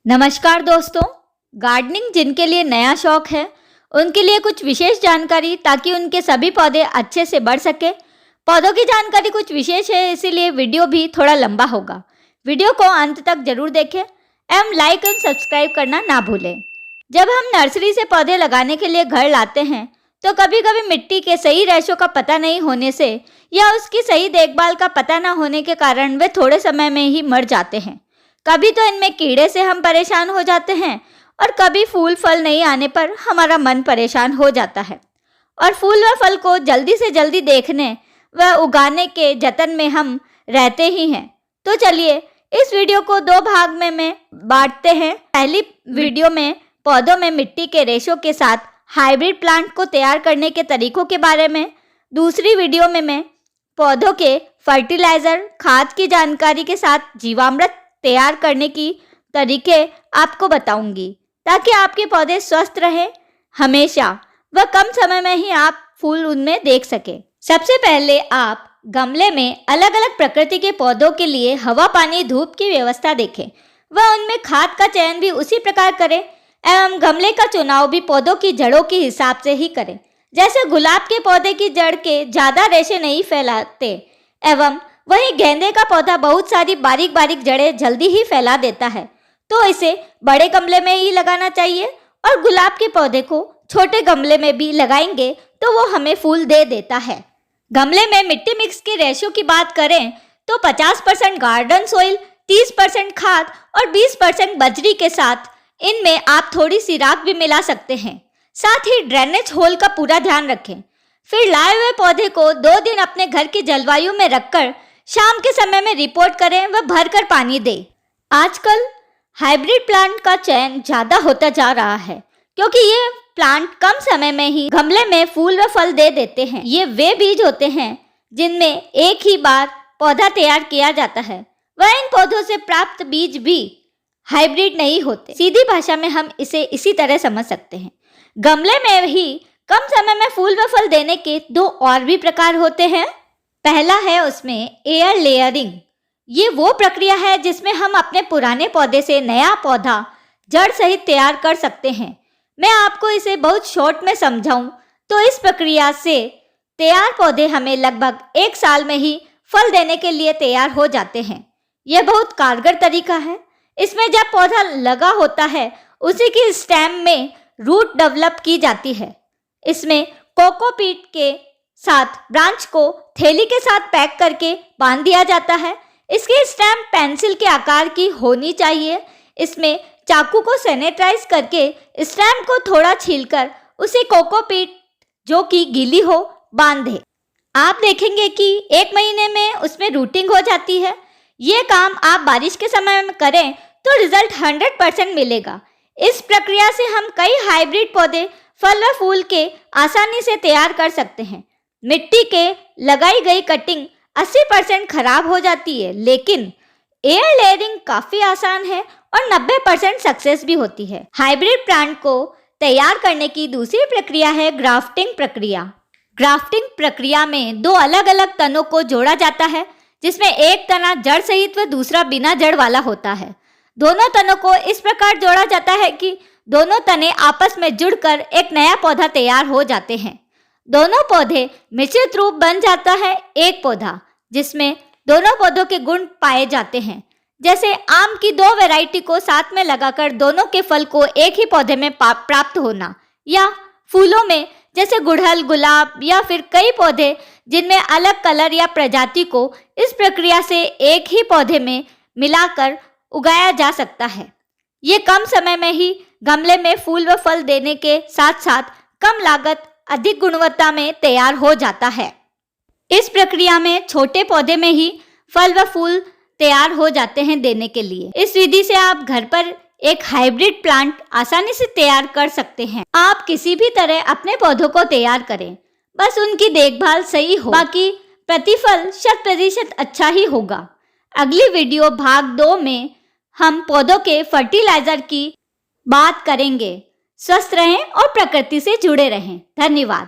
नमस्कार दोस्तों, गार्डनिंग जिनके लिए नया शौक है उनके लिए कुछ विशेष जानकारी ताकि उनके सभी पौधे अच्छे से बढ़ सके। पौधों की जानकारी कुछ विशेष है, इसीलिए वीडियो भी थोड़ा लंबा होगा। वीडियो को अंत तक जरूर देखें एवं लाइक एवं सब्सक्राइब करना ना भूलें। जब हम नर्सरी से पौधे लगाने के लिए घर लाते हैं तो कभी कभी मिट्टी के सही रेशो का पता नहीं होने से या उसकी सही देखभाल का पता ना होने के कारण वे थोड़े समय में ही मर जाते हैं। कभी तो इनमें कीड़े से हम परेशान हो जाते हैं और कभी फूल फल नहीं आने पर हमारा मन परेशान हो जाता है और फूल व फल को जल्दी से जल्दी देखने व उगाने के जतन में हम रहते ही हैं। तो चलिए इस वीडियो को दो भाग में बांटते हैं। पहली वीडियो में पौधों में मिट्टी के रेशो के साथ हाइब्रिड प्लांट को तैयार करने के तरीकों के बारे में, दूसरी वीडियो में मैं पौधों के फर्टिलाइजर खाद की जानकारी के साथ जीवामृत तैयार करने की तरीके आपको बताऊंगी ताकि आपके पौधे स्वस्थ रहें हमेशा व कम समय में ही आप फूल उनमें देख सकें। सबसे पहले आप गमले में अलग अलग प्रकृति के पौधों के लिए हवा, पानी, धूप की व्यवस्था देखें व उनमें खाद का चयन भी उसी प्रकार करें एवं गमले का चुनाव भी पौधों की जड़ों के हिसाब से ही करें। जैसे गुलाब के पौधे की जड़ के ज़्यादा रेशे नहीं फैलाते एवं वहीं गेंदे का पौधा बहुत सारी बारीक बारीक जड़ें जल्दी ही फैला देता है, तो इसे बड़े गमले में ही लगाना चाहिए और गुलाब के पौधे को छोटे गमले में भी लगाएंगे तो वो हमें फूल दे देता है। गमले में मिट्टी मिक्स के रेशो की बात करें तो 50% गार्डन सॉइल, 30% खाद और 20% बजरी के साथ इनमें आप थोड़ी सी राख भी मिला सकते हैं। साथ ही ड्रेनेज होल का पूरा ध्यान रखें। फिर लाए हुए पौधे को 2 दिन अपने घर की जलवायु में रखकर शाम के समय में रिपोर्ट करें व भरकर पानी दें। आजकल हाइब्रिड प्लांट का चयन ज़्यादा होता जा रहा है क्योंकि ये प्लांट कम समय में ही गमले में फूल व फल दे देते हैं। ये वे बीज होते हैं जिनमें एक ही बार पौधा तैयार किया जाता है वह इन पौधों से प्राप्त बीज भी हाइब्रिड नहीं होते। सीधी भाषा में हम इसे इसी तरह समझ सकते हैं। गमले में ही कम समय में फूल व फल देने के 2 और भी प्रकार होते हैं। पहला है उसमें एयर लेयरिंग। ये वो प्रक्रिया है जिसमें हम अपने पुराने पौधे से नया पौधा जड़ सहित तैयार कर सकते हैं। मैं आपको इसे बहुत शॉर्ट में समझाऊं तो इस प्रक्रिया से तैयार पौधे हमें लगभग 1 साल में ही फल देने के लिए तैयार हो जाते हैं। यह बहुत कारगर तरीका है। इसमें जब पौधा लगा होता है उसी की स्टेम में रूट डेवलप की जाती है। इसमें कोकोपीट के साथ ब्रांच को थैली के साथ पैक करके बांध दिया जाता है। इसकी स्टेम पेंसिल के आकार की होनी चाहिए। इसमें चाकू को सैनिटाइज करके स्टेम को थोड़ा छीलकर उसे कोकोपीट जो कि गीली हो बांध दें। आप देखेंगे कि 1 महीने में उसमें रूटिंग हो जाती है। ये काम आप बारिश के समय में करें तो रिजल्ट 100% मिलेगा। इस प्रक्रिया से हम कई हाइब्रिड पौधे फल व फूल के आसानी से तैयार कर सकते हैं। मिट्टी के लगाई गई कटिंग 80% खराब हो जाती है, लेकिन एयर लेयरिंग काफ़ी आसान है और 90% सक्सेस भी होती है। हाइब्रिड प्लांट को तैयार करने की दूसरी प्रक्रिया है ग्राफ्टिंग प्रक्रिया। ग्राफ्टिंग प्रक्रिया में 2 अलग अलग तनों को जोड़ा जाता है जिसमें एक तना जड़ सहित व दूसरा बिना जड़ वाला होता है। दोनों तनों को इस प्रकार जोड़ा जाता है कि दोनों तने आपस में जुड़कर एक नया पौधा तैयार हो जाते हैं। दोनों पौधे मिश्रित रूप बन जाता है एक पौधा जिसमें दोनों पौधों के गुण पाए जाते हैं। जैसे आम की 2 वैरायटी को साथ में लगाकर दोनों के फल को एक ही पौधे में प्राप्त होना, या फूलों में जैसे गुड़हल, गुलाब या फिर कई पौधे जिनमें अलग कलर या प्रजाति को इस प्रक्रिया से एक ही पौधे में मिलाकर उगाया जा सकता है। ये कम समय में ही गमले में फूल व फल देने के साथ साथ कम लागत, अधिक गुणवत्ता में तैयार हो जाता है। इस प्रक्रिया में छोटे पौधे में ही फल व फूल तैयार हो जाते हैं देने के लिए। इस विधि से आप घर पर एक हाइब्रिड प्लांट आसानी से तैयार कर सकते हैं। आप किसी भी तरह अपने पौधों को तैयार करें, बस उनकी देखभाल सही हो, बाकी प्रतिफल 100% अच्छा ही होगा। अगली वीडियो भाग 2 में हम पौधों के फर्टिलाइजर की बात करेंगे। स्वस्थ रहें और प्रकृति से जुड़े रहें। धन्यवाद।